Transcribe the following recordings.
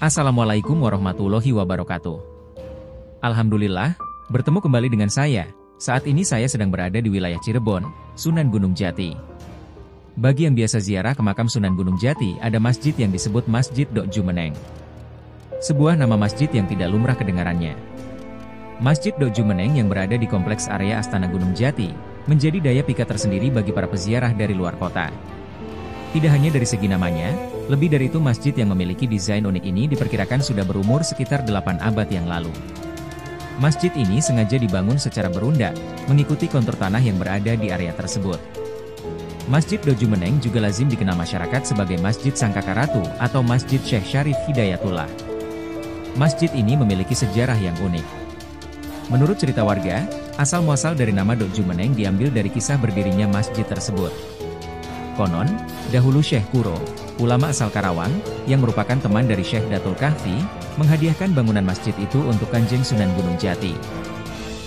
Assalamualaikum warahmatullahi wabarakatuh. Alhamdulillah, bertemu kembali dengan saya. Saat ini saya sedang berada di wilayah Cirebon, Sunan Gunung Jati. Bagi yang biasa ziarah ke makam Sunan Gunung Jati, ada masjid yang disebut Masjid Dok Jumeneng. Sebuah nama masjid yang tidak lumrah kedengarannya. Masjid Dok Jumeneng yang berada di kompleks area Astana Gunung Jati, menjadi daya pikat tersendiri bagi para peziarah dari luar kota. Tidak hanya dari segi namanya, lebih dari itu masjid yang memiliki desain unik ini diperkirakan sudah berumur sekitar 8 abad yang lalu. Masjid ini sengaja dibangun secara berundak, mengikuti kontur tanah yang berada di area tersebut. Masjid Dok Jumeneng juga lazim dikenal masyarakat sebagai Masjid Sangkakaratu atau Masjid Syekh Syarif Hidayatullah. Masjid ini memiliki sejarah yang unik. Menurut cerita warga, asal-muasal dari nama Dok Jumeneng diambil dari kisah berdirinya masjid tersebut. Konon, dahulu Syekh Kuro, ulama asal Karawang, yang merupakan teman dari Syekh Datul Kahfi, menghadiahkan bangunan masjid itu untuk Kanjeng Sunan Gunung Jati.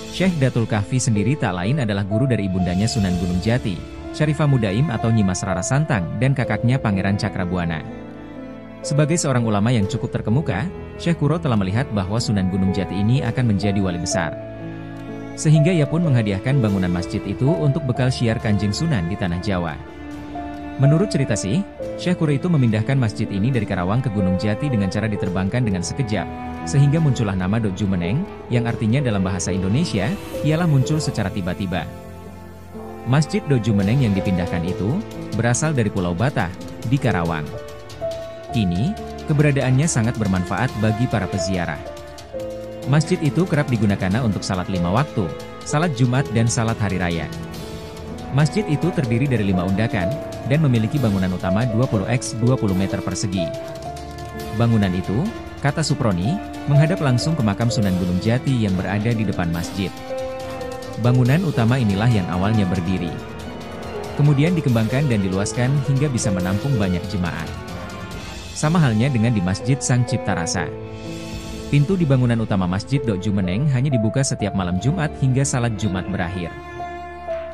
Syekh Datul Kahfi sendiri tak lain adalah guru dari ibundanya Sunan Gunung Jati, Syarifah Mudaim atau Nyimas Rara Santang, dan kakaknya Pangeran Cakrabuana. Sebagai seorang ulama yang cukup terkemuka, Syekh Kuro telah melihat bahwa Sunan Gunung Jati ini akan menjadi wali besar. Sehingga ia pun menghadiahkan bangunan masjid itu untuk bekal syiar Kanjeng Sunan di Tanah Jawa. Menurut cerita sih, Syekh Kuro itu memindahkan masjid ini dari Karawang ke Gunung Jati dengan cara diterbangkan dengan sekejap, sehingga muncullah nama Dok Jumeneng, yang artinya dalam bahasa Indonesia, ialah muncul secara tiba-tiba. Masjid Dok Jumeneng yang dipindahkan itu, berasal dari Pulau Batah, di Karawang. Kini, keberadaannya sangat bermanfaat bagi para peziarah. Masjid itu kerap digunakan untuk salat 5 waktu, salat Jumat dan salat Hari Raya. Masjid itu terdiri dari 5 undakan, dan memiliki bangunan utama 20x20 meter persegi. Bangunan itu, kata Suproni, menghadap langsung ke makam Sunan Gunung Jati yang berada di depan masjid. Bangunan utama inilah yang awalnya berdiri. Kemudian dikembangkan dan diluaskan hingga bisa menampung banyak jemaat. Sama halnya dengan di Masjid Sang Cipta Rasa. Pintu di bangunan utama Masjid Dok Jumeneng hanya dibuka setiap malam Jumat hingga salat Jumat berakhir.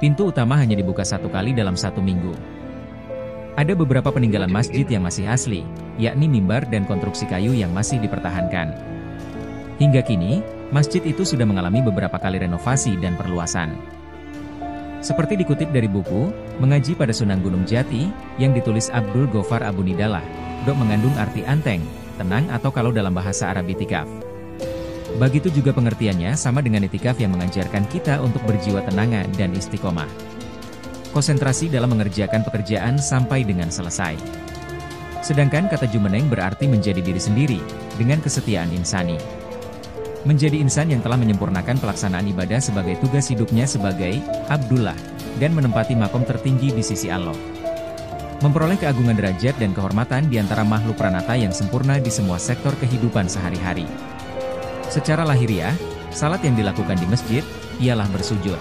Pintu utama hanya dibuka 1 kali dalam 1 minggu. Ada beberapa peninggalan masjid yang masih asli, yakni mimbar dan konstruksi kayu yang masih dipertahankan. Hingga kini, masjid itu sudah mengalami beberapa kali renovasi dan perluasan. Seperti dikutip dari buku, Mengaji pada Sunan Gunung Jati, yang ditulis Abdul Gofar Abu Nidalah, dok mengandung arti anteng, tenang atau kalau dalam bahasa Arab itikaf. Begitu juga pengertiannya sama dengan itikaf yang mengajarkan kita untuk berjiwa tenangan dan istiqomah. Konsentrasi dalam mengerjakan pekerjaan sampai dengan selesai. Sedangkan kata Jumeneng berarti menjadi diri sendiri, dengan kesetiaan insani. Menjadi insan yang telah menyempurnakan pelaksanaan ibadah sebagai tugas hidupnya sebagai Abdullah, dan menempati makom tertinggi di sisi Allah. Memperoleh keagungan derajat dan kehormatan di antara makhluk pranata yang sempurna di semua sektor kehidupan sehari-hari. Secara lahiriah, salat yang dilakukan di masjid, ialah bersujud.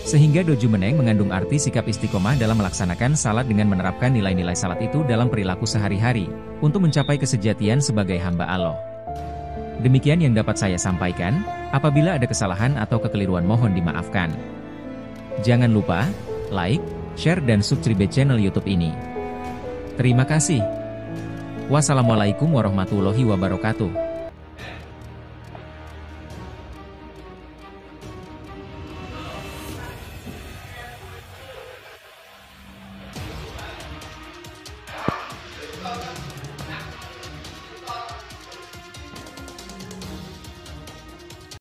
Sehingga Dok Jumeneng mengandung arti sikap istiqomah dalam melaksanakan salat dengan menerapkan nilai-nilai salat itu dalam perilaku sehari-hari, untuk mencapai kesejatian sebagai hamba Allah. Demikian yang dapat saya sampaikan, apabila ada kesalahan atau kekeliruan mohon dimaafkan. Jangan lupa, like, share dan subscribe channel YouTube ini. Terima kasih. Wassalamualaikum warahmatullahi wabarakatuh.